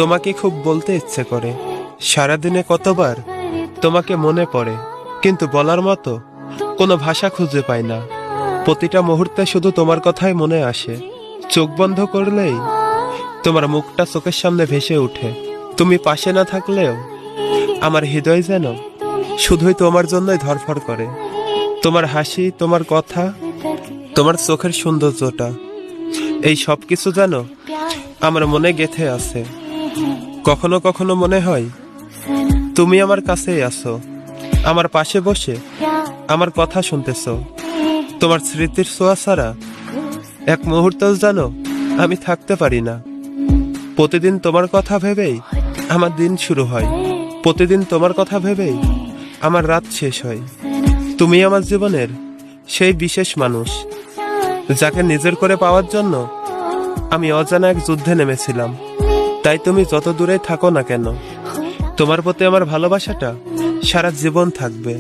তোমাকে খুব বলতে ইচ্ছে করে, সারাদিনে কতবার তোমাকে মনে পড়ে, কিন্তু বলার মতো কোনো ভাষা খুঁজে পাই না। প্রতিটা মুহূর্তে শুধু তোমার কথাই মনে আসে। চোখ বন্ধ করলেই তোমার মুখটা চোখের সামনে ভেসে ওঠে। তুমি পাশে না থাকলেও আমার হৃদয় যেন শুধুই তোমার জন্যই ধড়ফড় করে। তোমার হাসি, তোমার কথা, তোমার চোখের সৌন্দর্যটা, এই সব কিছু যেন আমার মনে গেঁথে আছে। কখনো কখনো মনে হয় তুমি আমার কাছেই আছো, আমার পাশে বসে আমার কথা শুনতেছো। তোমার স্মৃতির ছোঁয়া ছাড়া এক মুহূর্ত যেন আমি থাকতে পারি না। প্রতিদিন তোমার কথা ভেবেই আমার দিন শুরু হয়, প্রতিদিন তোমার কথা ভেবেই আমার রাত শেষ হয়। তুমি আমার জীবনের সেই বিশেষ মানুষ যাকে নিজের করে পাওয়ার জন্য আমি অজানা এক যুদ্ধে নেমেছিলাম। তাই তুমি যত দূরে থাকো না কেন, তোমার প্রতি আমার ভালোবাসাটা সারা জীবন থাকবে।